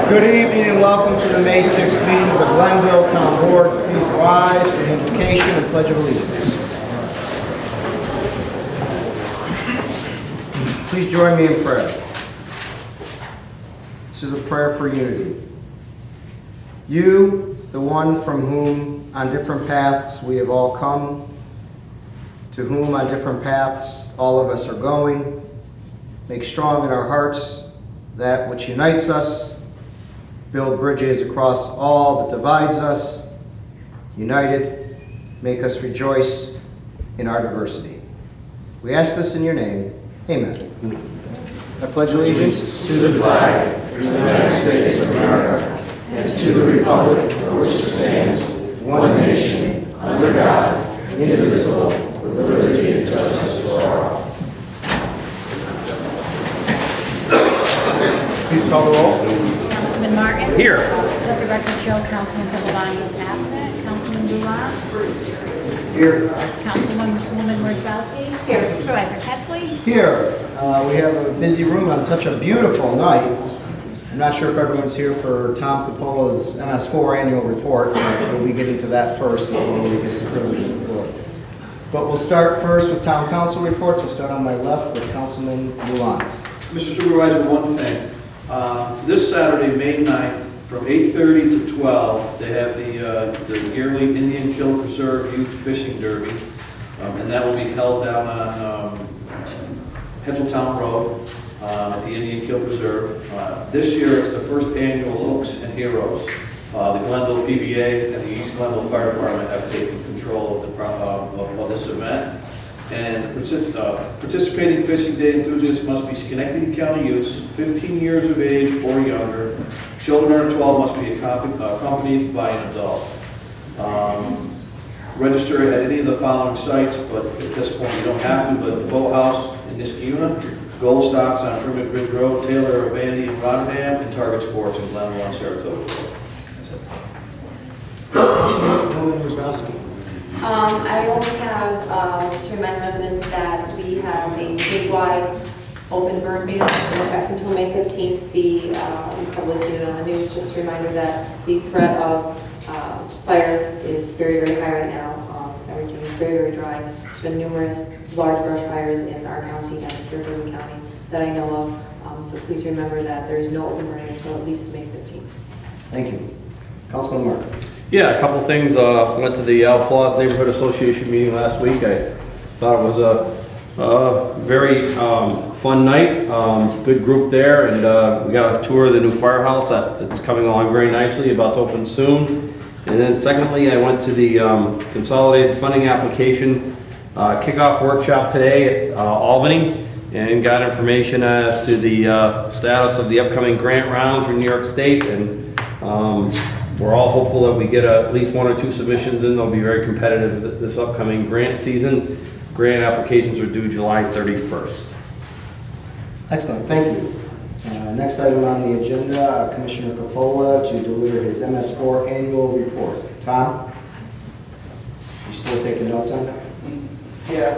Good evening and welcome to the May 6th meeting of the Glenville Town Board. Please rise for the invocation and pledge of allegiance. Please join me in prayer. This is a prayer for unity. You, the one from whom on different paths we have all come, to whom on different paths all of us are going, make strong in our hearts that which unites us, build bridges across all that divides us, united, make us rejoice in our diversity. We ask this in your name. Amen. I pledge allegiance to the flag of the United States of America and to the republic for which it stands, one nation, under God, indivisible, with liberty and justice for all. Please call the roll. Councilman Martin? Here. Let the record show Councilman Pivovani is absent. Councilman Bulan? Here. Councilwoman Worzbowski? Here. Supervisor Petzley? Here. We have a busy room on such a beautiful night. I'm not sure if everyone's here for Tom Capolo's MS4 annual report. We'll be getting to that first before we get to privilege of the floor. But we'll start first with town council reports. I'll start on my left with Councilman Bulan. Mr. Supervisor, one thing. This Saturday, May 9th, from 8:30 to 12, they have the yearly Indian Kill Preserve Youth Fishing Derby, and that will be held down on Hedgetown Road at the Indian Kill Preserve. This year, it's the first annual Oaks and Heroes. The Glenville PBA and the East Glenville Fire Department have taken control of this event. And participating fishing day enthusiasts must be Schenectady County youths, 15 years of age or younger. Children under 12 must be accompanied by an adult. Register at any of the following sites, but at this point you don't have to, but the Boathouse in Niskayuna, Gold Stocks on Fremont Bridge Road, Taylor, Vandy in Rotterdam, and Target Sports in Glenville on Saratoga. That's it. Councilwoman Worzbowski. I only have to remind residents that we have a statewide open burn ban in effect until May 15th. You've probably seen it on the news, just a reminder that the threat of fire is very, very high right now. Everything is very, very dry. There's been numerous large brush fires in our county and in Saratoga County that I know of. So please remember that there is no open burning until at least May 15th. Thank you. Councilman Martin. Yeah, a couple things. Went to the Alplaus Neighborhood Association meeting last week. I thought it was a very fun night. Good group there, and we got a tour of the new firehouse. It's coming along very nicely, about to open soon. And then secondly, I went to the Consolidated Funding Application kickoff workshop today at Albany, and got information as to the status of the upcoming grant round through New York State. And we're all hopeful that we get at least one or two submissions in. They'll be very competitive this upcoming grant season. Grant applications are due July 31st. Excellent, thank you. Next item on the agenda, Commissioner Capola to deliver his MS4 annual report. Tom? You still taking notes on that? Yeah.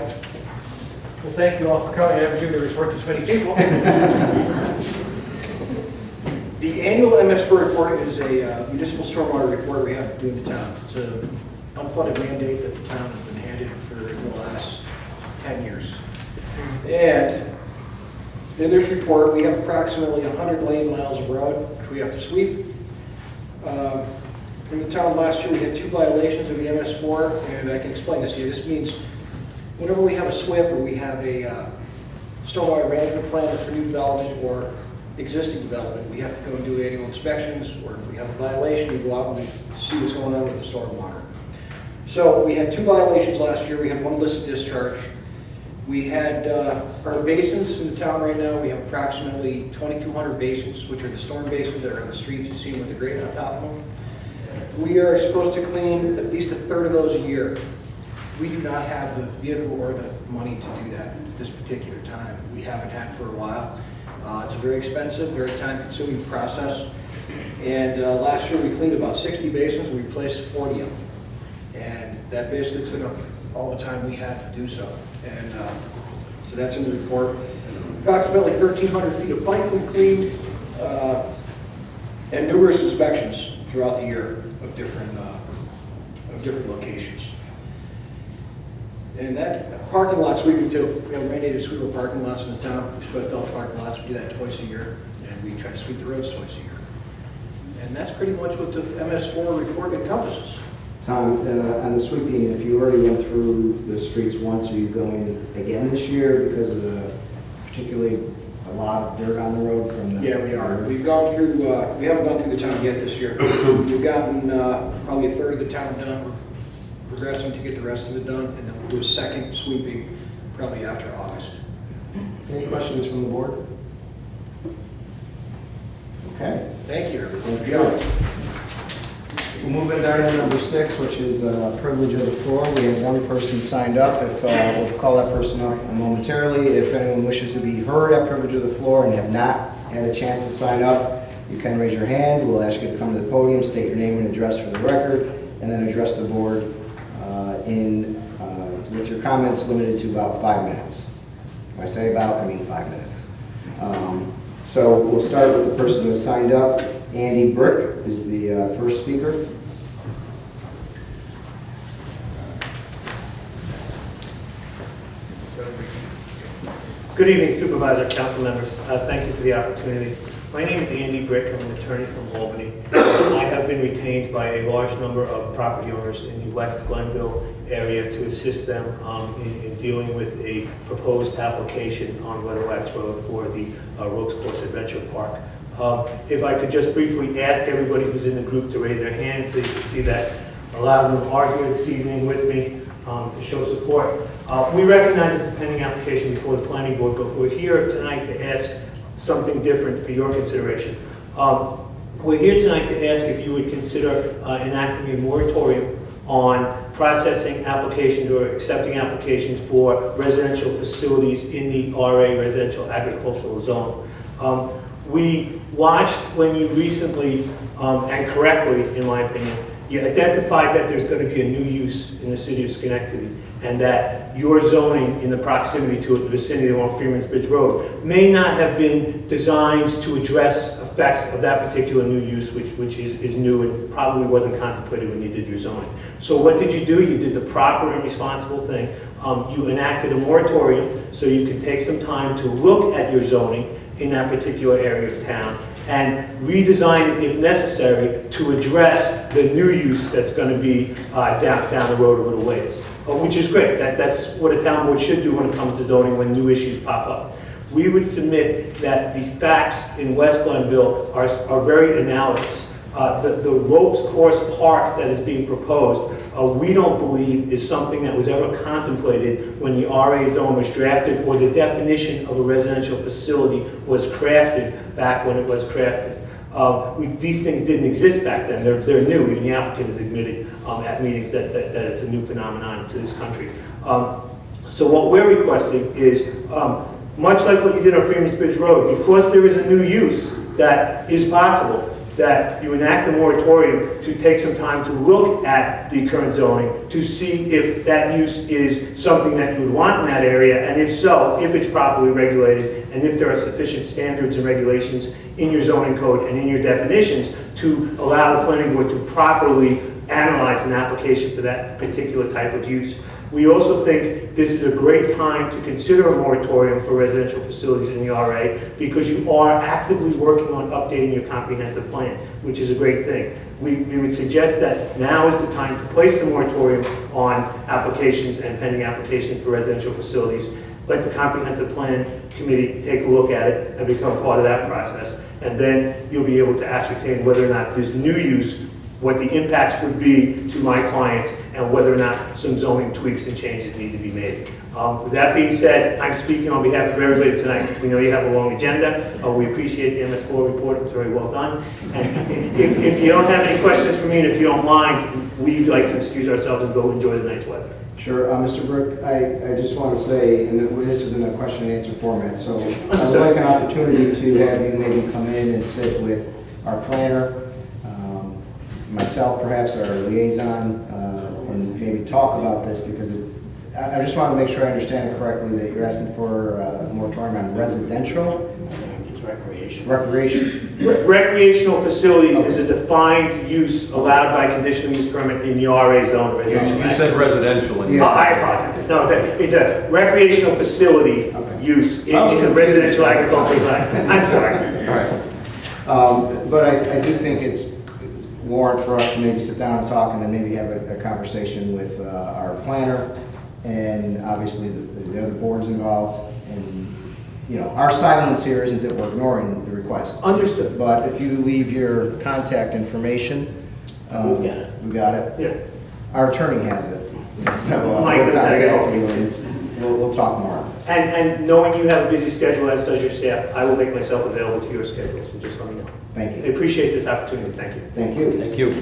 Well, thank you all for coming. I never knew there was worth this many people. The annual MS4 report is a municipal stormwater report we have to do in the town. It's an unfunded mandate that the town has been handed for the last 10 years. And in this report, we have approximately 100 lane miles of road, which we have to sweep. In the town last year, we had 2 violations of the MS4, and I can explain this to you. This means whenever we have a SWIP or we have a stormwater management plan for new development or existing development, we have to go and do annual inspections, or if we have a violation, we go out and we see what's going on with the stormwater. So we had 2 violations last year. We had 1 illicit discharge. We had our basins in the town right now. We have approximately 2,200 basins, which are the storm basins that are on the streets. You see them with the grate on top of them. We are supposed to clean at least 1/3 of those a year. We do not have the vehicle or the money to do that at this particular time. We haven't had for a while. It's a very expensive, very time-consuming process. And last year we cleaned about 60 basins. We replaced 40 of them. And that basically took up all the time we had to do so. And so that's in the report. Approximately 1,300 feet of pipe we cleaned. and numerous inspections throughout the year of different locations. And that parking lot sweeping too, we have mandated sweeper parking lots in the town. We swept all parking lots, we do that twice a year, and we try to sweep the roads twice a year. And that's pretty much what the MS4 report encompasses. Tom, on the sweeping, if you already went through the streets once, are you going again this year because of the particularly a lot of dirt on the road from the... Yeah, we are. We've gone through, we haven't gone through the town yet this year. We've gotten probably a third of the town done. We're progressing to get the rest of it done, and then we'll do a second sweeping probably after August. Any questions from the board? Okay. Thank you. Thank you. We'll move into item number 6, which is privilege of the floor. We have one person signed up. If we'll call that person up momentarily. If anyone wishes to be heard at privilege of the floor and have not had a chance to sign up, you can raise your hand. We'll ask you to come to the podium, state your name and address for the record, and then address the board with your comments limited to about 5 minutes. When I say about, I mean 5 minutes. So we'll start with the person who has signed up. Andy Brick is the first speaker. Good evening, Supervisor, council members. Thank you for the opportunity. My name is Andy Brick. I'm an attorney from Albany. I have been retained by a large number of property owners in the West Glenville area to assist them in dealing with a proposed application on Weatherwax Road for the Ropes Course Adventure Park. If I could just briefly ask everybody who's in the group to raise their hands so you can see that a lot of them are here this evening with me to show support. We recognize it's a pending application before the planning board, but we're here tonight to ask something different for your consideration. We're here tonight to ask if you would consider enacting a moratorium on processing applications or accepting applications for residential facilities in the RA residential agricultural zone. We watched when you recently, and correctly in my opinion, you identified that there's going to be a new use in the city of Schenectady and that your zoning in the proximity to it, the vicinity along Freeman's Bridge Road, may not have been designed to address effects of that particular new use, which is new and probably wasn't contemplated when you did your zoning. So what did you do? You did the proper and responsible thing. You enacted a moratorium so you could take some time to look at your zoning in that particular area of town and redesign it if necessary to address the new use that's going to be down the road a little ways, which is great. That's what a town board should do when it comes to zoning when new issues pop up. We would submit that the facts in West Glenville are very analogous. The Ropes Course Park that is being proposed, we don't believe is something that was ever contemplated when the RA zone was drafted or the definition of a residential facility was crafted back when it was crafted. These things didn't exist back then. They're new. Even the applicant has admitted at meetings that it's a new phenomenon to this country. So what we're requesting is, much like what you did on Freeman's Bridge Road, because there is a new use that is possible, that you enact a moratorium to take some time to look at the current zoning to see if that use is something that you would want in that area, and if so, if it's properly regulated, and if there are sufficient standards and regulations in your zoning code and in your definitions to allow the planning board to properly analyze an application for that particular type of use. We also think this is a great time to consider a moratorium for residential facilities in the RA because you are actively working on updating your comprehensive plan, which is a great thing. We would suggest that now is the time to place the moratorium on applications and pending applications for residential facilities. Let the comprehensive plan committee take a look at it and become part of that process. And then you'll be able to ascertain whether or not this new use, what the impacts would be to my clients, and whether or not some zoning tweaks and changes need to be made. With that being said, I'm speaking on behalf of everybody tonight. We know you have a long agenda. We appreciate the MS4 report. It's very well done. And if you don't have any questions for me, and if you don't mind, we'd like to excuse ourselves and go enjoy the nice weather. Sure. Mr. Brick, I just want to say, and this isn't a question and answer format, so I'd like an opportunity to have you maybe come in and sit with our planner, myself perhaps, our liaison, and maybe talk about this because I just want to make sure I understand it correctly that you're asking for a moratorium on residential Recreation. Recreational facilities is a defined use allowed by conditional use permit in the RA zone. residential You said residential. and- Yeah. I apologize. No, it's a recreational facility Okay. use in I was the confused. residential agricultural zone. I'm sorry. All right. But I do think it's warrant for us to maybe sit down and talk and then maybe have a conversation with our planner and obviously the other boards involved. And, you know, our silence here isn't that we're ignoring the request. Understood. But if you leave your contact information. We've got it. We got it? Yeah. Our attorney has it. So Mike we'll knows how to get contact hold you of me. and we'll talk more on this. And knowing you have a busy schedule, as does your staff, I will make myself available to your schedule, so just let me know. Thank I you. appreciate this opportunity. Thank you. Thank you. Thank you.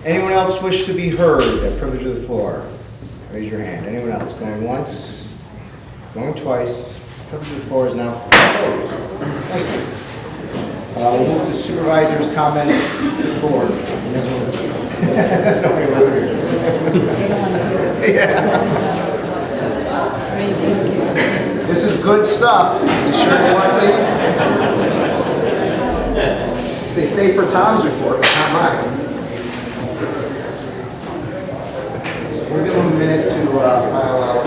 Anyone else wish to be heard? That privilege of the floor. Raise your hand. Anyone else? Going once? Going twice? Privilege of the floor is now closed. Thank you. We'll move to supervisor's comments to the board. This is good stuff. You sure you want to leave? They stay for Tom's report, but not mine. We'll give them a minute to file out.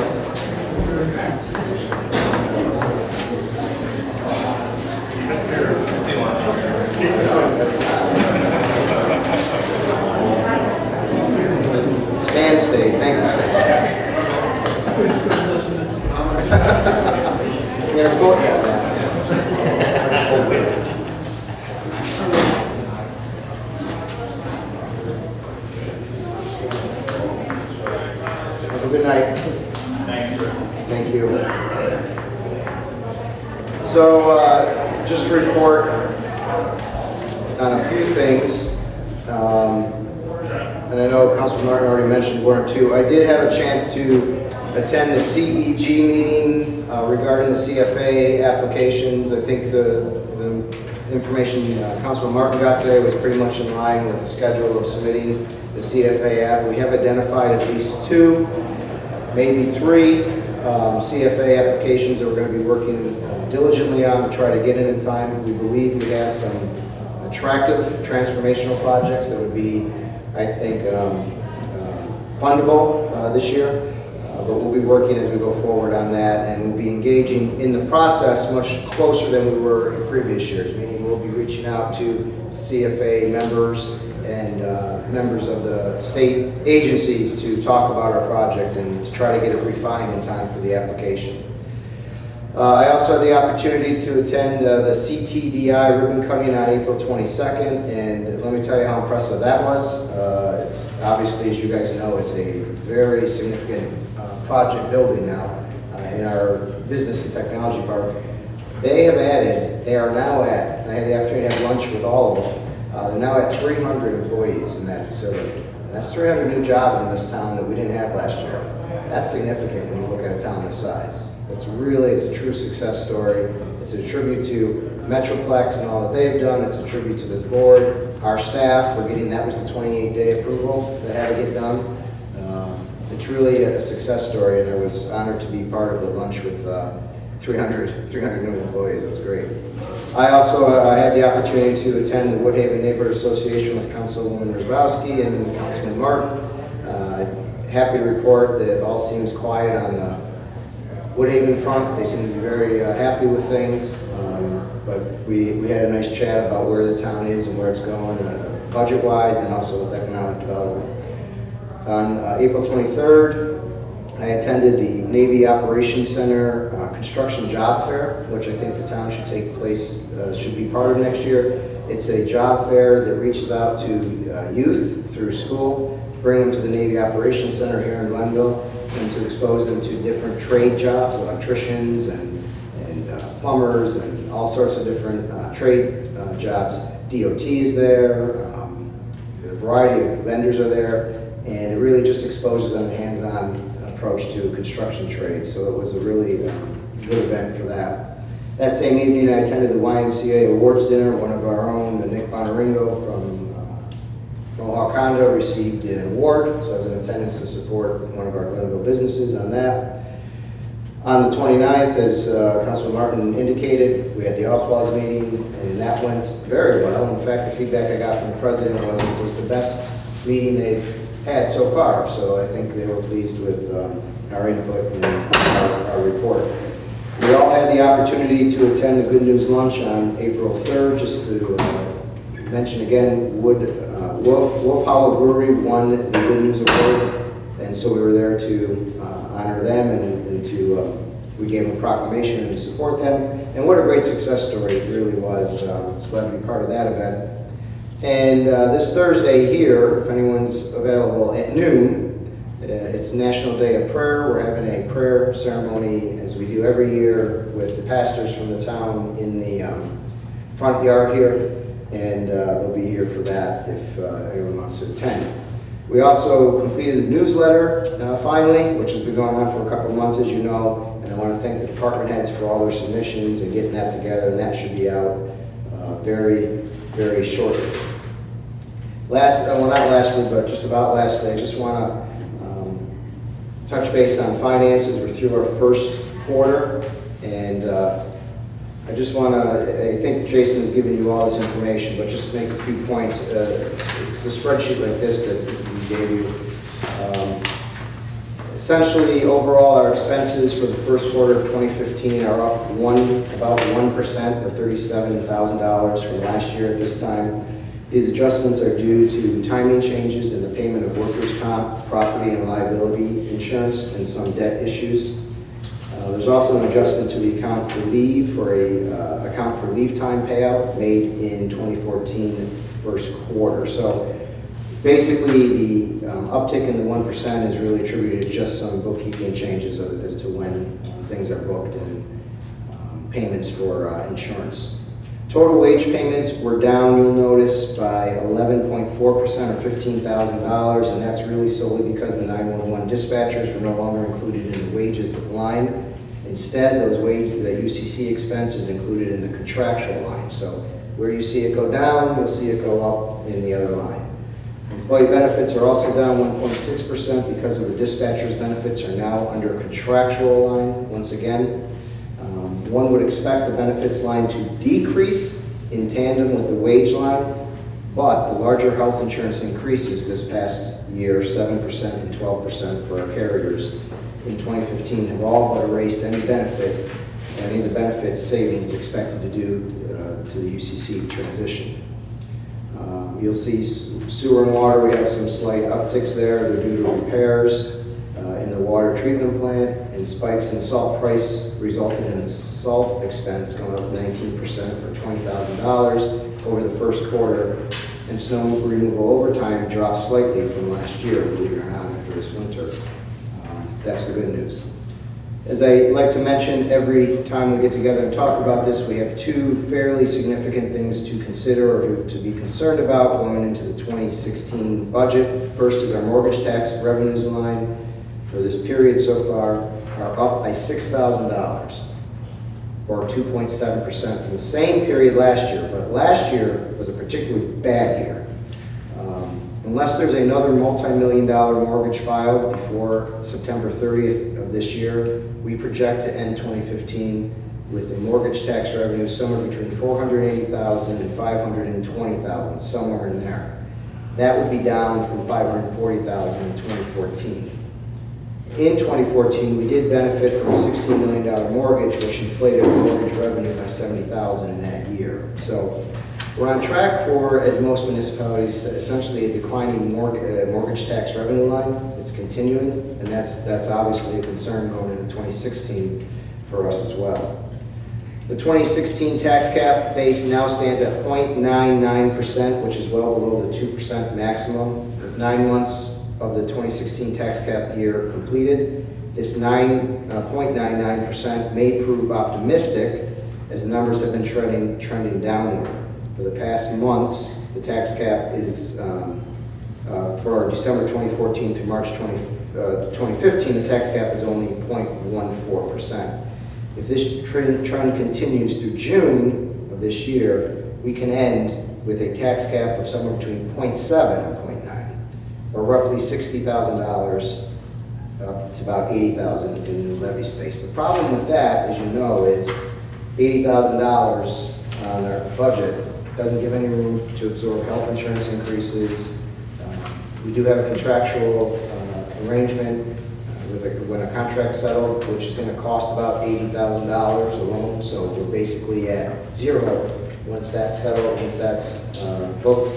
Stan stayed. Thank you, Stan. We're gonna vote yet. Have a good night. Thanks, Chris. Thank you. So, just to report on a few things. And I know Councilman Martin already mentioned one or two. I did have a chance to attend the CEG meeting regarding the CFA applications. I think the information Councilman Martin got today was pretty much in line with the schedule of submitting the CFA app. We have identified at least 2, maybe 3 CFA applications that we're going to be working diligently on to try to get in time. We believe we have some attractive transformational projects that would be, I think, fundable this year. But we'll be working as we go forward on that, and we'll be engaging in the process much closer than we were in previous years, meaning we'll be reaching out to CFA members and members of the state agencies to talk about our project and to try to get it refined in time for the application. I also had the opportunity to attend the CTDI ribbon cutting on April 22nd, and let me tell you how impressive that was. It's obviously, as you guys know, it's a very significant project building now in our business and technology park. They are now at, and I had the opportunity to have lunch with all of them, they're now at 300 employees in that facility. And that's 300 new jobs in this town that we didn't have last year. That's significant when you look at a town this size. It's a true success story. It's a tribute to Metroplex and all that they've done. It's a tribute to this board, our staff for getting, that was the 28-day approval that had to get done. It's really a success story, and I was honored to be part of the lunch with 300 new employees. It was great. I also had the opportunity to attend the Woodhaven Neighborhood Association with Councilwoman Rosbowski and Councilman Martin. Happy to report that all seems quiet on the Woodhaven front. They seem to be very happy with things, but we had a nice chat about where the town is and where it's going, budget-wise and also with economic development. On April 23rd, I attended the Navy Operations Center Construction Job Fair, which I think the town should should be part of next year. It's a job fair that reaches out to youth through school, bring them to the Navy Operations Center here in Glenville, and to expose them to different trade jobs, electricians and plumbers and all sorts of different trade jobs. DOT is there, a variety of vendors are there, and it really just exposes them to hands-on approach to construction trades. So it was a really good event for that. That same evening, I attended the YMCA Awards Dinner. One of our own, Nick Bonaringo from Mohawk Honda, received an award. So I was in attendance to support one of our Glenville businesses on that. On the 29th, as Councilman Martin indicated, we had the Outlaws meeting, and that went very well. In fact, the feedback I got from the president was it was the best meeting they've had so far, so I think they were pleased with our input and our report. We all had the opportunity to attend the Good News Lunch on April 3rd. Just to mention again, Wolf Hollow Brewery won the Good News Award, and so we were there to honor them and we gave them a proclamation and to support them. And what a great success story it really was. I was glad to be part of that event. And this Thursday here, if anyone's available at noon, it's National Day of Prayer. We're having a prayer ceremony, as we do every year, with the pastors from the town in the front yard here. And they'll be here for that if anyone wants to attend. We also completed the newsletter finally, which has been going on for a couple of months, as you know. And I want to thank the department heads for all their submissions and getting that together. And that should be out very, very shortly. Well, not lastly, but just about lastly, I just want to touch base on finances. We're through our first quarter, and I just want to, I think Jason has given you all this information, but just make a few points. It's a spreadsheet like this that we gave you. Essentially, overall, our expenses for the first quarter of 2015 are up about 1%, or $37,000 from last year at this time. These adjustments are due to timing changes in the payment of workers' comp, property and liability insurance, and some debt issues. There's also an adjustment to the account for leave account for leave time payout made in 2014 first quarter. So basically, the uptick in the 1% is really attributed to just some bookkeeping changes as to when things are booked and payments for insurance. Total wage payments were down, you'll notice, by 11.4% or $15,000, and that's really solely because the 911 dispatchers were no longer included in the wages line. Instead, that UCC expense is included in the contractual line. So where you see it go down, you'll see it go up in the other line. Employee benefits are also down 1.6% because of the dispatcher's benefits are now under contractual line once again. One would expect the benefits line to decrease in tandem with the wage line, but the larger health insurance increases this past year, 7% and 12% for our carriers in 2015, have all but erased any of the benefits savings expected to do to the UCC transition. You'll see sewer and water, we have some slight upticks there. They're due to repairs in the water treatment plant, and spikes in salt price resulted in salt expense going up 19% or $20,000 over the first quarter, and snow removal overtime dropped slightly from last year, believe it or not, after this winter. That's the good news. As I like to mention every time we get together and talk about this, we have two fairly significant things to consider or to be concerned about going into the 2016 budget. First is our mortgage tax revenues line for this period so far are up by $6,000, or 2.7% from the same period last year. But last year was a particularly bad year. Unless there's another multi-million-dollar mortgage filed before September 30th of this year, we project to end 2015 with a mortgage tax revenue somewhere between $480,000 and $520,000, somewhere in there. That would be down from $540,000 in 2014. In 2014, we did benefit from a $16 million mortgage, which inflated our mortgage revenue by $70,000 in that year. So we're on track for, as most municipalities, essentially a declining mortgage tax revenue line. It's continuing, and that's obviously a concern going into 2016 for us as well. The 2016 tax cap base now stands at 0.99%, which is well below the 2% maximum. With 9 months of the 2016 tax cap year completed, this 0.99% may prove optimistic, as the numbers have been trending downward. For the past months, the tax cap is, for December 2014 to March 2015, the tax cap is only 0.14%. If this trend continues through June of this year, we can end with a tax cap of somewhere between 0.7 and 0.9, or roughly $60,000 up to about 80,000 in new levy space. The problem with that, as you know, is $80,000 on our budget doesn't give any room to absorb health insurance increases. We do have a contractual arrangement when a contract's settled, which is going to cost about $80,000 alone, so we're basically at zero once that's settled, once that's booked.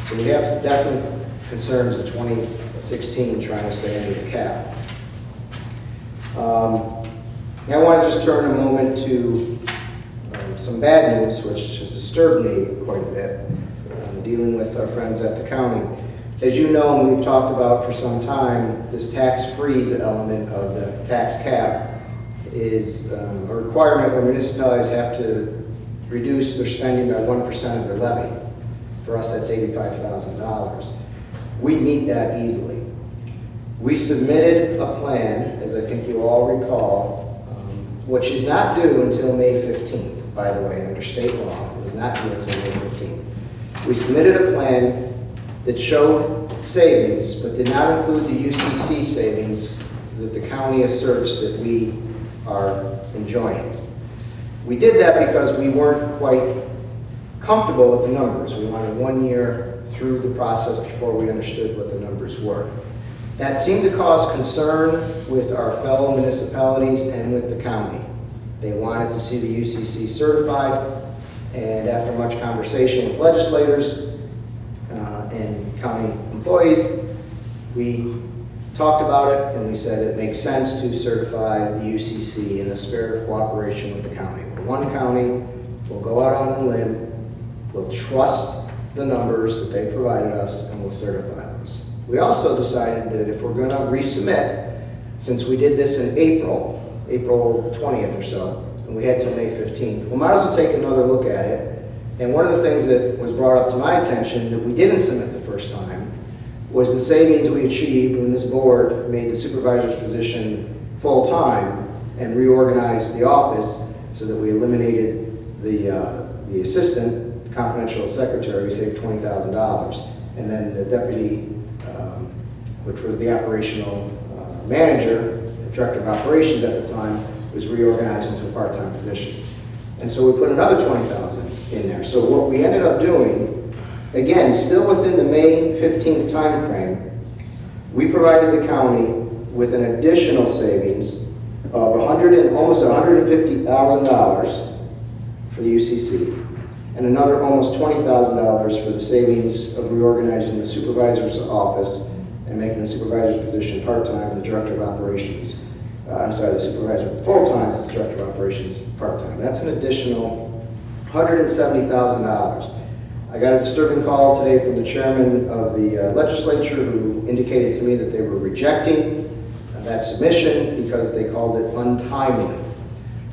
So we have definite concerns in 2016 trying to stay under the cap. Now I want to just turn a moment to some bad news, which has disturbed me quite a bit, dealing with our friends at the county. As you know, and we've talked about for some time, this tax freeze element of the tax cap is a requirement where municipalities have to reduce their spending by 1% of their levy. For us, that's $85,000. We meet that easily. We submitted a plan, as I think you all recall, which is not due until May 15th, by the way, under state law. It is not due until May 15th. We submitted a plan that showed savings, but did not include the UCC savings that the county asserts that we are enjoying. We did that because we weren't quite comfortable with the numbers. We wanted 1 year through the process before we understood what the numbers were. That seemed to cause concern with our fellow municipalities and with the county. They wanted to see the UCC certified, and after much conversation with legislators and county employees, we talked about it and we said it makes sense to certify the UCC in the spirit of cooperation with the county. We're one county, we'll go out on a limb, we'll trust the numbers that they provided us, and we'll certify those. We also decided that if we're going to resubmit, since we did this in April 20th or so, and we had till May 15th, we might as well take another look at it. And one of the things that was brought up to my attention that we didn't submit the first time was the savings we achieved when this board made the supervisor's position full-time and reorganized the office so that we eliminated the assistant confidential secretary. We saved $20,000. And then the deputy, which was the operational manager, the director of operations at the time, was reorganized into a part-time position. And so we put another $20,000 in there. So what we ended up doing, again, still within the May 15th time frame, we provided the county with an additional savings of almost $150,000 for the UCC, and another almost $20,000 for the savings of reorganizing the supervisor's office and making the supervisor's position part-time and the director of operations. The supervisor full-time, director of operations part-time. That's an additional $170,000. I got a disturbing call today from the chairman of the legislature who indicated to me that they were rejecting that submission because they called it untimely,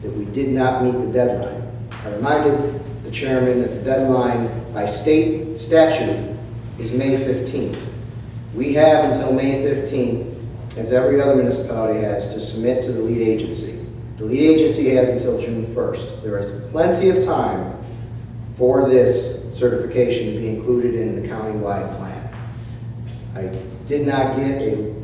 that we did not meet the deadline. I reminded the chairman that the deadline by state statute is May 15th. We have until May 15th, as every other municipality has, to submit to the lead agency. The lead agency has until June 1st. There is plenty of time for this certification to be included in the countywide plan. I did not get a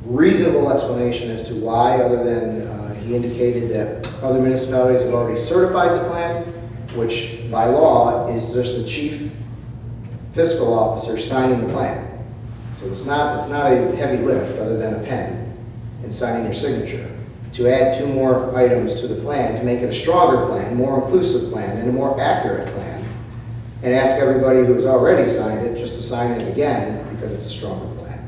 reasonable explanation as to why, other than he indicated that other municipalities have already certified the plan, which by law is just the chief fiscal officer signing the plan. So it's not a heavy lift other than a pen and signing your signature. To add 2 more items to the plan, to make it a stronger plan, more inclusive plan, and a more accurate plan, and ask everybody who's already signed it just to sign it again because it's a stronger plan.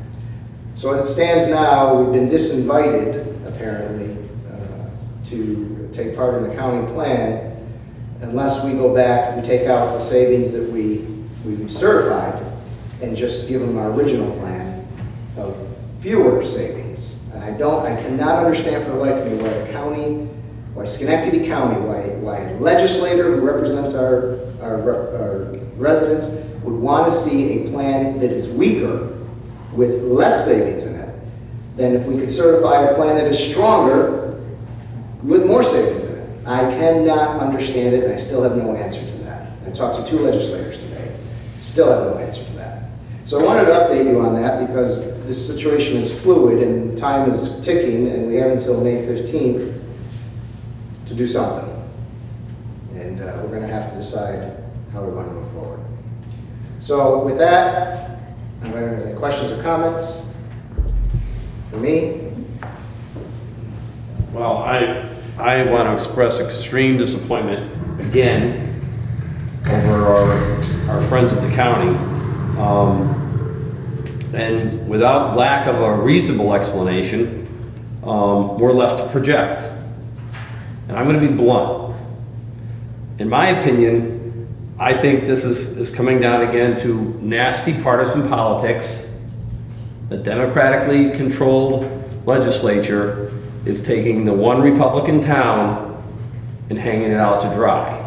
So as it stands now, we've been disinvited, apparently, to take part in the county plan unless we go back and take out the savings that we certified and just give them our original plan of fewer savings. And I cannot understand for the life of me why the county, why Schenectady County, why a legislator who represents our residents would want to see a plan that is weaker with less savings in it than if we could certify a plan that is stronger with more savings in it. I cannot understand it, and I still have no answer to that. I talked to 2 legislators today, still have no answer to that. So I wanted to update you on that because this situation is fluid and time is ticking, and we have until May 15th to do something. And we're going to have to decide how we're going to move forward. So with that, are there any questions or comments for me? Well, I want to express extreme disappointment again over our friends at the county. And without lack of a reasonable explanation, we're left to project. And I'm going to be blunt. In my opinion, I think this is coming down again to nasty partisan politics. The democratically controlled legislature is taking the one Republican town and hanging it out to dry.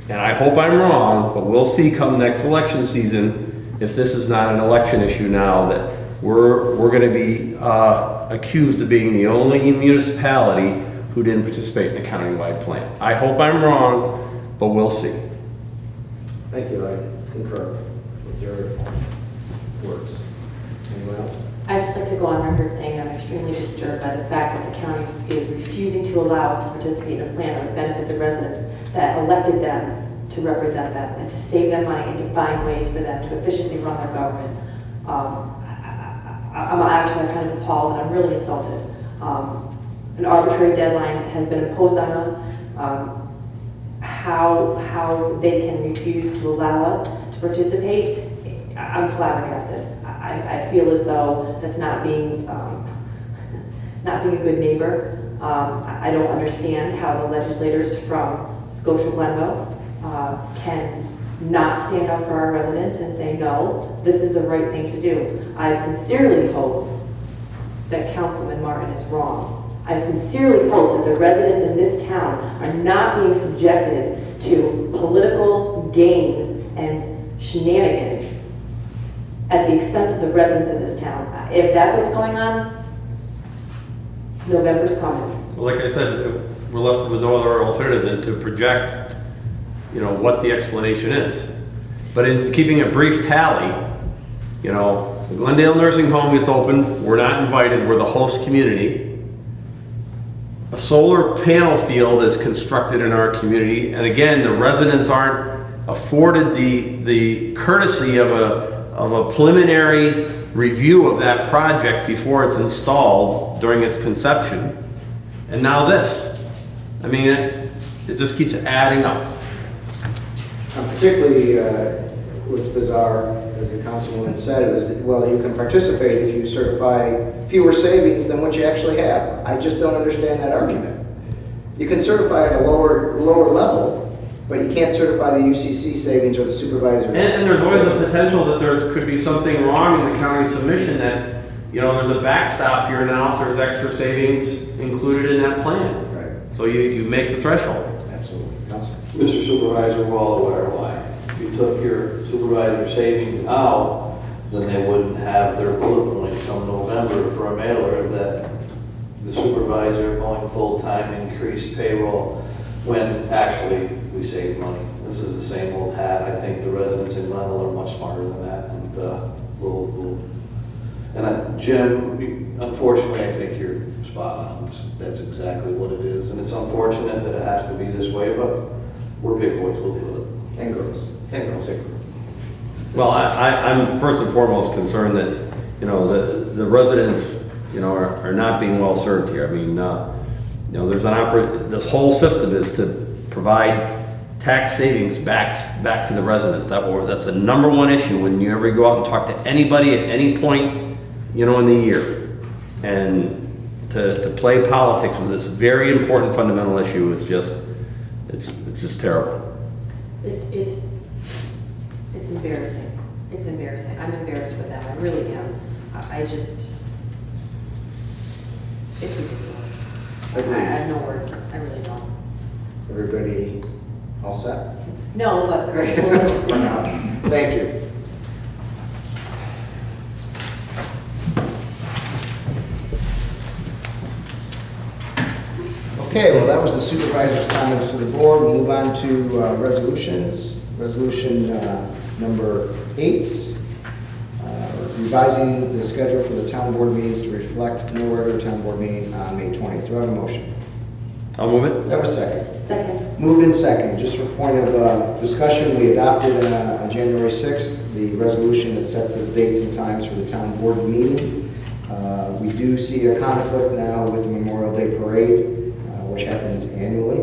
And I hope I'm wrong, but we'll see come next election season if this is not an election issue now, that we're going to be accused of being the only municipality who didn't participate in a countywide plan. I hope I'm wrong, but we'll see. Thank you, I concur with your words. Anyone else? I'd just like to go on record saying I'm extremely disturbed by the fact that the county is refusing to allow us to participate in a plan that would benefit the residents that elected them to represent them and to save them money and to find ways for them to efficiently run their government. I'm actually kind of appalled and I'm really insulted. An arbitrary deadline has been imposed on us. How they can refuse to allow us to participate, I'm flabbergasted. I feel as though that's not being a good neighbor. I don't understand how the legislators from Scotia Glenville can not stand up for our residents and say, no, this is the right thing to do. I sincerely hope that Councilman Martin is wrong. I sincerely hope that the residents in this town are not being subjected to political games and shenanigans at the expense of the residents in this town. If that's what's going on, November's coming. Well, like I said, we're left with no other alternative than to project, what the explanation is. But in keeping a brief tally, the Glendale Nursing Home gets open, we're not invited, we're the host community. A solar panel field is constructed in our community, and again, the residents aren't afforded the courtesy of a preliminary review of that project before it's installed during its conception. And now this. I mean, it just keeps adding up. Particularly, what's bizarre, as the councilwoman said, is that, well, you can participate if you certify fewer savings than what you actually have. I just don't understand that argument. You can certify at a lower level, but you can't certify the UCC savings or the supervisor's And there's always savings. the potential that there could be something wrong in the county submission that, there's a backstop here now if there's extra savings included in that plan. Right, So you make the threshold. absolutely. Councilor. Mr. Supervisor, well aware why. If you took your supervisor savings out, then they wouldn't have their bullet point come November for a mailer that the supervisor going full-time increased payroll when actually we save money. This is the same old hat. I think the residents in Glenville are much smarter than that, and Jim, unfortunately, I think you're spot on. That's exactly what it is, and it's unfortunate that it has to be this way, but we're big boys, we'll deal with it. And girls. And girls. Well, I'm first and foremost concerned that, the residents, are not being well served here. I mean, there's this whole system is to provide tax savings back to the residents. That's the number one issue when you ever go out and talk to anybody at any point, in the year. And to play politics with this very important fundamental issue is just, it's just terrible. It's embarrassing. It's embarrassing. I'm embarrassed with that. I really am. It's ridiculous. I have no words. I really don't. Everybody all set? No, but. For now. Thank you. Okay, well, that was the supervisor's comments to the board. We'll move on to resolutions. Resolution number 8, revising the schedule for the town board meetings to reflect no regular town board meeting on May 20th. Do I have a motion? I'll move it. Do I have a second? Second. Moved in second. Just for point of discussion, we adopted on January 6th the resolution that sets the dates and times for the town board meeting. We do see a conflict now with the Memorial Day Parade, which happens annually.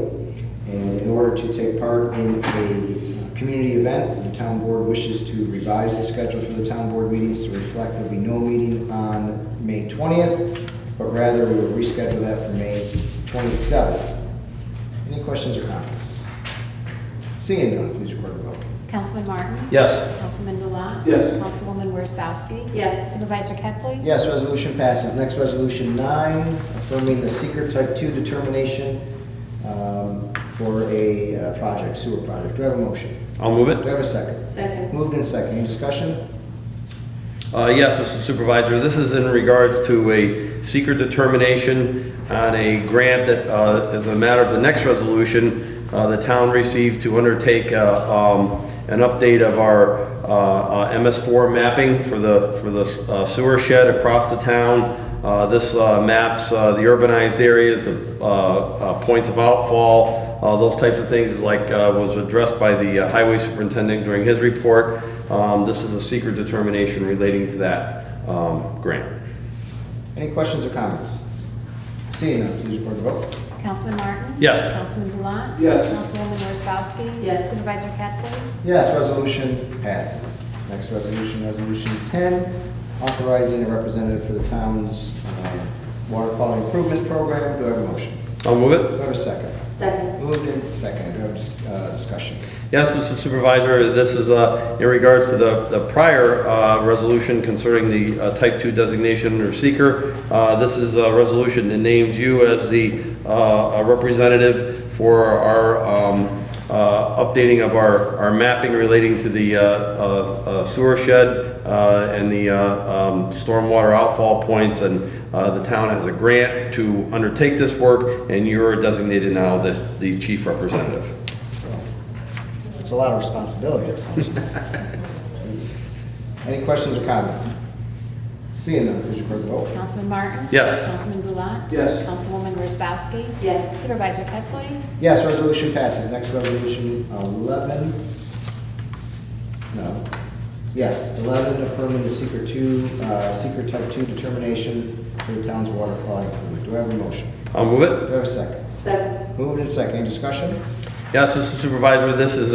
And in order to take part in a community event, the town board wishes to revise the schedule for the town board meetings to reflect there'll be no meeting on May 20th, but rather we will reschedule that for May 27th. Any questions or comments? Seeing none, please record the vote. Councilman Martin? Yes. Councilman Bullock? Yes. Councilwoman Worzbowski? Yes. Supervisor Kettsley? Yes, resolution passes. Next, resolution 9, affirming the secret type 2 determination for a project, sewer project. Do I have a motion? I'll move Do it. I have a second? Second. Moved in second. Any discussion? Yes, Mr. Supervisor, this is in regards to a secret determination on a grant that, as a matter of the next resolution, the town received to undertake an update of our MS4 mapping for the sewer shed across the town. This maps the urbanized areas, the points of outfall, those types of things like was addressed by the highway superintendent during his report. This is a secret determination relating to that grant. Any questions or comments? Seeing none, please record the vote. Councilman Martin? Yes. Councilman Bullock? Yes. Councilwoman Worzbowski? Yes. Supervisor Kettsley? Yes, resolution passes. Next resolution, resolution 10, authorizing a representative for the town's water quality improvement program. Do I have a motion? I'll move it. Do I have a second? Second. Moved in second. Do I have discussion? Yes, Mr. Supervisor, this is in regards to the prior resolution concerning the Type 2 designation or seeker. This is a resolution that names you as the representative for our updating of our mapping relating to the sewer shed and the stormwater outfall points, and the town has a grant to undertake this work, and you're designated now the chief representative. It's a lot of responsibility that comes with it. Any questions or comments? Seeing none, please record the vote. Councilman Martin? Yes. Councilman Bullock? Yes. Councilwoman Worzbowski? Yes. Supervisor Kettsley? Yes, resolution passes. Next, resolution 11. No. Yes, 11, affirming the secret type 2 determination for the town's water quality improvement. Do I have a motion? I'll move it. Do I have a second? Second. Moved in second. Any discussion? Yes, Mr. Supervisor, this is,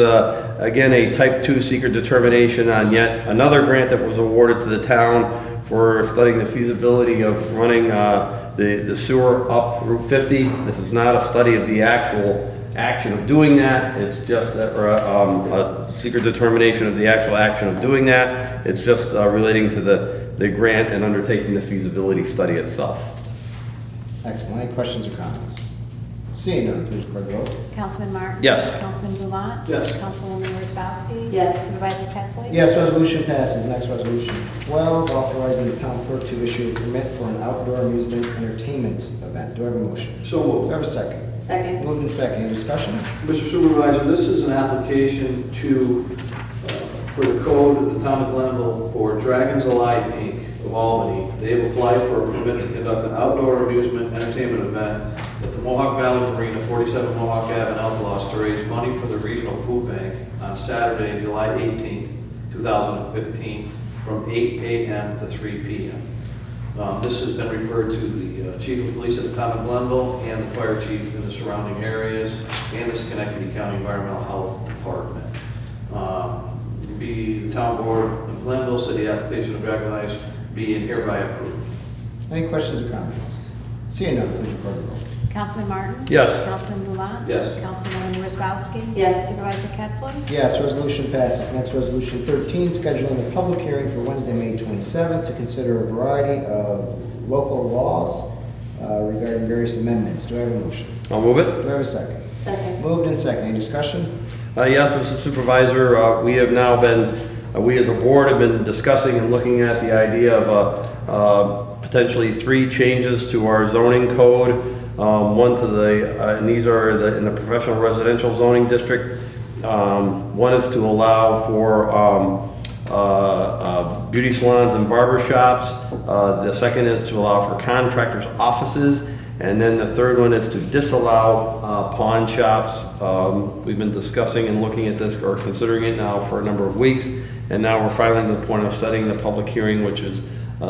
again, a Type 2 secret determination on yet another grant that was awarded to the town for studying the feasibility of running the sewer up Route 50. This is not a study of the actual action of doing that. It's just a secret determination of the actual action of doing that. It's just relating to the grant and undertaking the feasibility study itself. Excellent. Any questions or comments? Seeing none, please record the vote. Councilman Martin? Yes. Councilman Bullock? Yes. Councilwoman Worzbowski? Yes. Supervisor Kettsley? Yes, resolution passes. Next, resolution 12, authorizing the town clerk to issue a permit for an outdoor amusement entertainment event. Do I have a motion? So Do moved. I have a second? Second. Moved in second. Any discussion? Mr. Supervisor, this is an application for the code of the town of Glenville for Dragons Alive Inc. of Albany. They've applied for a permit to conduct an outdoor amusement entertainment event at the Mohawk Valley Marina, 47 Mohawk Ave in Elclas, to raise money for the Regional Food Bank on Saturday, July 18th, 2015, from 8 a.m. to 3 p.m. This has been referred to the Chief of Police at the town of Glenville and the Fire Chief in the surrounding areas and the Schenectady County Environmental Health Department. The town board of Glenville said the application of Dragons be and hereby approved. Any questions or comments? Seeing none, please record the vote. Councilman Martin? Yes. Councilman Bullock? Yes. Councilwoman Worzbowski? Yes. Supervisor Kettsley? Yes, resolution passes. Next, resolution 13, scheduling a public hearing for Wednesday, May 27th to consider a variety of local laws regarding various amendments. Do I have a motion? I'll move it. Do I have a second? Second. Moved in second. Any discussion? Yes, Mr. Supervisor, we have now been, we as a board have been discussing and looking at the idea of potentially 3 changes to our zoning code. One to the, and these are in the professional residential zoning district. One is to allow for beauty salons and barber shops. The second is to allow for contractors' offices. And then the third one is to disallow pawn shops. We've been discussing and looking at this, or considering it now for a number of weeks. And now we're finally to the point of setting the public hearing, which is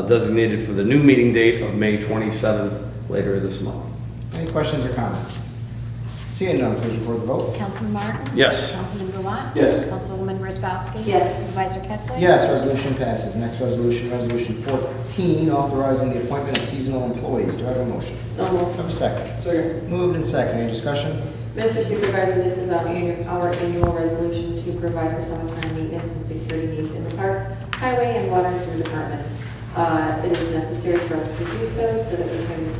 designated for the new meeting date of May 27th, later this month. Any questions or comments? Seeing none, please record the vote. Councilman Martin? Yes. Councilman Ruan? Yes. Councilwoman Wozzachowski? Yes. Supervisor Ketzler? Yes, resolution passes. Next resolution, Resolution 14, authorizing the appointment of seasonal employees. Do I have a motion? So Do moved. I have a second? Second. Moved and second. Any discussion? Mr. Supervisor, this is our annual resolution to provide for summertime maintenance and security needs in the parks, highway, and water and sewer departments. It is necessary for us to do so that we can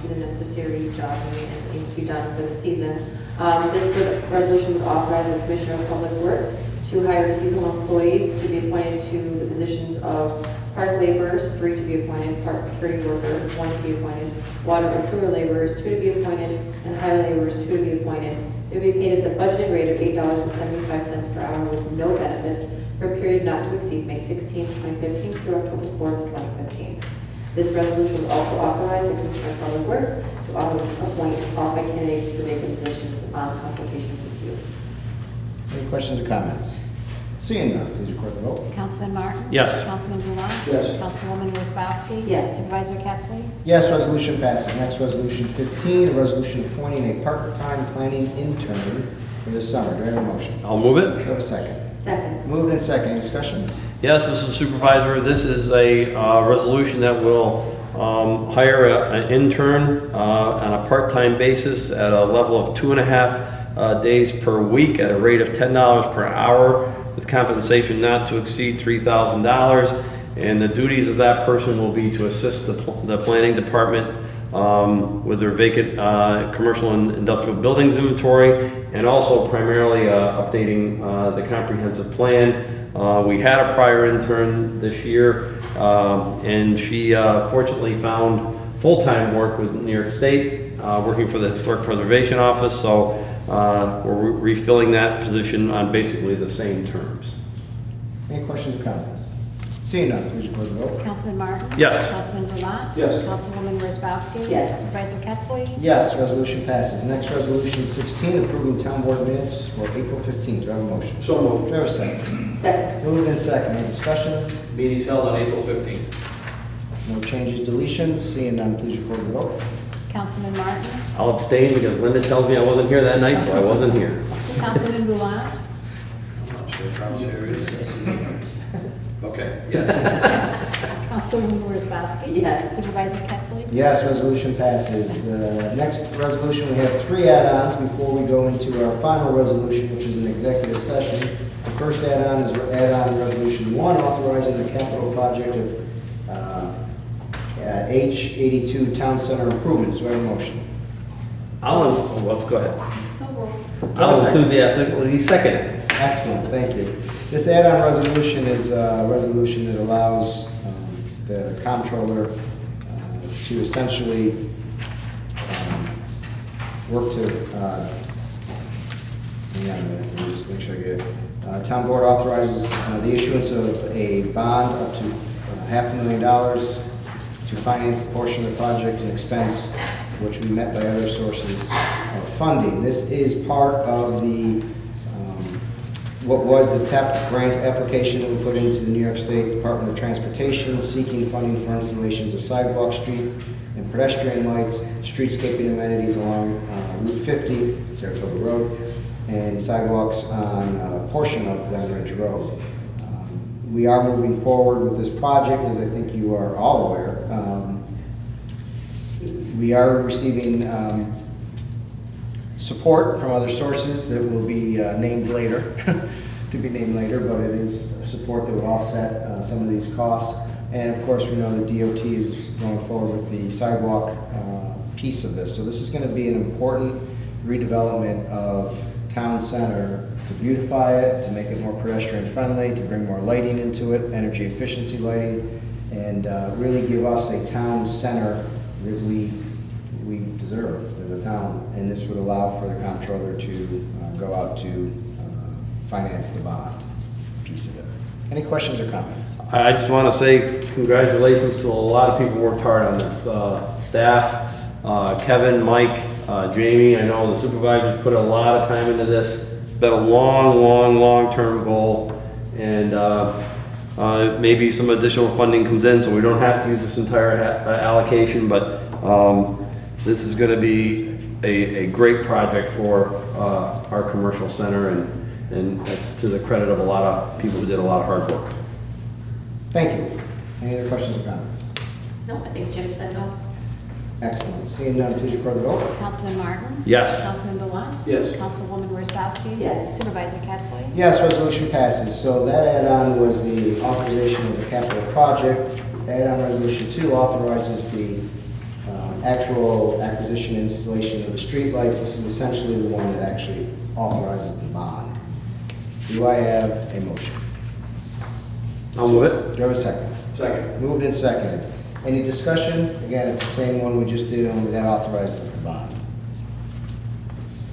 do the necessary job and maintenance that needs to be done for the season. Resolution would authorize the Commissioner of Public Works to hire seasonal employees to be appointed to the positions of park laborers, 3 to be appointed, park security worker, 1 to be appointed, water and sewer laborers, 2 to be appointed, and highway laborers, 2 to be appointed. They will be paid at the budgeted rate of $8.75 per hour with no benefits for a period not to exceed May 16, 2015 through October 4th, 2015. This resolution will also authorize the Commissioner of Public Works to appoint qualified candidates to the vacant positions upon consultation with you. Any questions or comments? Seeing none, please record the vote. Councilman Martin? Yes. Councilman Ruan? Yes. Councilwoman Wozzachowski? Yes. Supervisor Ketzler? Yes, resolution passes. Next, resolution 15, a resolution appointing a part-time planning intern for this summer. Do I have a motion? I'll move Do it. I have a second? Second. Moved and second. Any discussion? Yes, Mr. Supervisor, this is a resolution that will hire an intern on a part-time basis at a level of 2.5 days per week at a rate of $10 per hour with compensation not to exceed $3,000. And the duties of that person will be to assist the planning department with their vacant commercial and industrial buildings inventory, and also primarily updating the comprehensive plan. We had a prior intern this year, and she fortunately found full-time work with New York State, working for the Historic Preservation Office, so we're refilling that position on basically the same terms. Any questions or comments? Seeing none, please record the vote. Councilman Martin? Yes. Councilman Ruan? Yes. Councilwoman Wozzachowski? Yes. Supervisor Ketzler? Yes, resolution passes. Next, resolution 16, approving town board minutes for April 15th. Do I have a motion? So moved. Do I have a second? Second. Moved and second. Any discussion? Meeting's held on April 15th. No changes, deletions. Seeing none, please record the vote. Councilman Martin? I'll abstain because Linda tells me I wasn't here that night, so I wasn't here. Councilman Ruan? I'm not sure if I was here either. Okay, yes. Councilwoman Wozzachowski? Yes. Supervisor Ketzler? Yes, resolution passes. Next resolution, we have 3 add-ons before we go into our final resolution, which is an executive session. The first add-on is add-on resolution 1, authorizing the capital project of H82 Town Center improvements. Do I have a motion? Well, go ahead. So moved. I'll enthusiastically second it. Excellent, thank you. This add-on resolution is a resolution that allows the comptroller to essentially work to, hang on a minute, let me just make sure I get it. Town board authorizes the issuance of a bond up to $500,000 to finance the portion of the project and expense which we met by other sources of funding. This is part of the what was the TEP grant application that we put into the New York State Department of Transportation, seeking funding for installations of sidewalk, street, and pedestrian lights, streetscaping amenities along Route 50, Saratoga Road, and sidewalks on a portion of Glen Ridge Road. We are moving forward with this project, as I think you are all aware. We are receiving support from other sources that will be named later, to be named later, but it is support that will offset some of these costs. And of course, we know that DOT is going forward with the sidewalk piece of this. So this is going to be an important redevelopment of town center to beautify it, to make it more pedestrian friendly, to bring more lighting into it, energy efficiency lighting, and really give us a town center that we deserve as a town. And this would allow for the comptroller to go out to finance the bond piece of it. Any questions or comments? I just want to say congratulations to a lot of people who worked hard on this. Staff, Kevin, Mike, Jamie, I know the supervisors put a lot of time into this. It's been a long-term goal. And maybe some additional funding comes in, so we don't have to use this entire allocation. But this is going to be a great project for our commercial center, and that's to the credit of a lot of people who did a lot of hard work. Thank you. Any other questions or comments? No, I think Jim said no. Excellent. Seeing none, please record the vote. Councilman Martin? Yes. Councilman Delotte? Yes. Councilwoman Wozzachowski? Yes. Supervisor Kettsley? Yes, resolution passes. So that add-on was the authorization of the capital project. Add-on resolution 2 authorizes the actual acquisition and installation of the streetlights. This is essentially the one that actually authorizes the bond. Do I have a motion? I'll move it. Do I have a second? Second. Moved and seconded. Any discussion? Again, it's the same one we just did, only that authorizes the bond.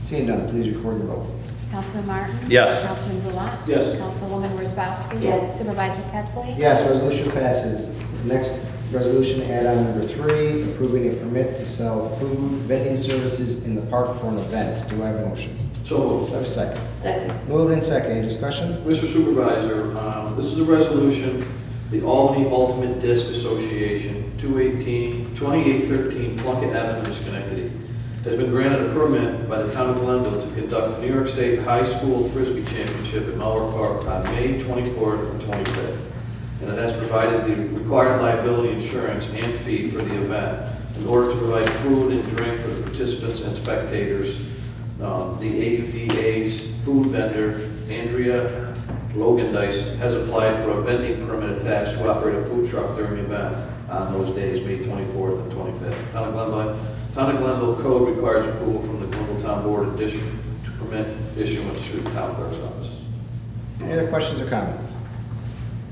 Seeing none, please record the vote. Councilman Martin? Yes. Councilman Delotte? Yes. Councilwoman Wozzachowski? Yes. Supervisor Kettsley? Yes, resolution passes. Next resolution, add-on number 3, approving a permit to sell food vending services in the park for an event. Do I have a motion? So Do moved. I have a second? Second. Moved and second. Any discussion? Mr. Supervisor, this is a resolution, the Albany Ultimate Disc Association, 2813 Plunkett Avenue, Schenectady, has been granted a permit by the town of Glenville to conduct the New York State High School Frisbee Championship at Melwood Park on May 24th and 25th. And it has provided the required liability insurance and fee for the event in order to provide food and drink for the participants and spectators. The AUDA's food vendor, Andrea Logandice, has applied for a vending permit attached to operate a food truck during the event on those days, May 24th and 25th. Town of Glenville Code requires approval from the Glenville Town Board in addition to permit issuance through the town clerk's office. Any other questions or comments?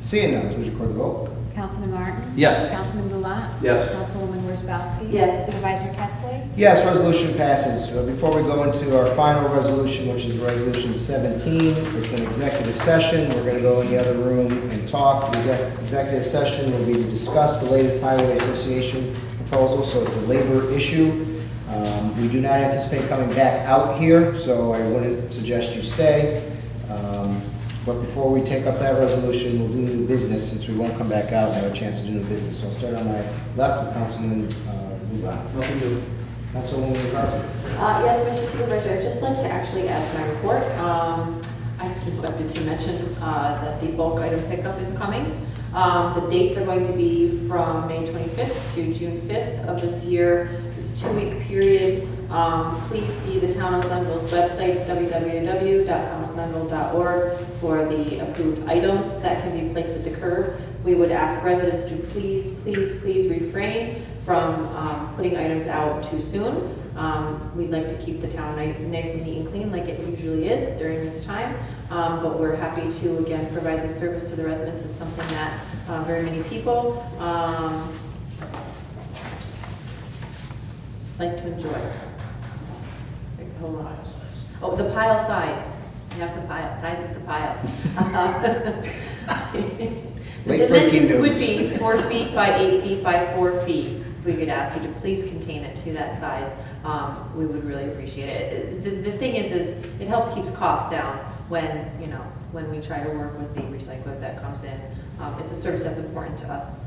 Seeing none, please record the vote. Councilman Martin? Yes. Councilman Delotte? Yes. Councilwoman Wozzachowski? Yes. Supervisor Kettsley? Yes, resolution passes. Before we go into our final resolution, which is resolution 17, it's an executive session. We're going to go in the other room and talk. The executive session will be to discuss the latest Highway Association proposal, so it's a labor issue. We do not anticipate coming back out here, so I wouldn't suggest you stay. But before we take up that resolution, we'll do new business, since we won't come back out and have a chance to do new business. So I'll start on my left with Councilman Luba. Nothing new. Councilwoman Wozzachowski. Yes, Mr. Supervisor, I'd just like to actually add to my report. I neglected to mention that the bulk item pickup is coming. The dates are going to be from May 25th to June 5th of this year. It's a 2-week period. Please see the Town of Glenville's website, www.townofglenville.org, for the approved items that can be placed at the curb. We would ask residents to please refrain from putting items out too soon. We'd like to keep the town nice and neat and clean like it usually is during this time, but we're happy to, again, provide this service to the residents. It's something that very many people like to enjoy. Hold on. Oh, the pile size. You have the pile, size of the pile. The Late breaking dimensions would news. be 4 feet by 8 feet by 4 feet. If we could ask you to please contain it to that size, we would really appreciate it. The thing is it helps keeps costs down when, when we try to work with the recycler that comes in. It's a service that's important to us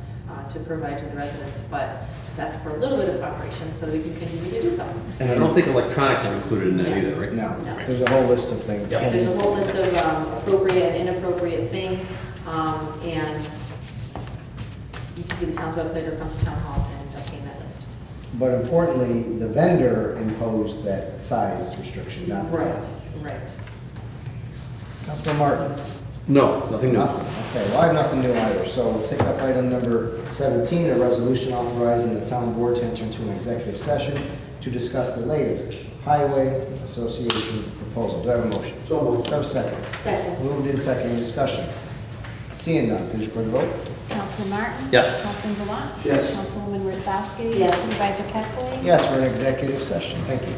to provide to the residents, but just ask for a little bit of cooperation so that we can continue to do so. And I don't think electronics are included in that either, right? No, No. there's a whole list of things. Yep. There's a whole list of appropriate and inappropriate things, and you can see the town's website or come to town hall and obtain that list. But importantly, the vendor imposed that size restriction, not the town. Right. Councilman Martin? No, nothing new. Nothing. Okay, well, I have nothing new either. So we'll take up item number 17, a resolution authorizing the town board to enter into an executive session to discuss the latest Highway Association proposal. Do I have a motion? So moved. Do I have a second? Second. Moved in second. Any discussion? Seeing none, please record the vote. Councilman Martin? Yes. Councilman Delotte? Yes. Councilwoman Wozzachowski? Yes. Supervisor Kettsley? Yes, we're in executive session. Thank you.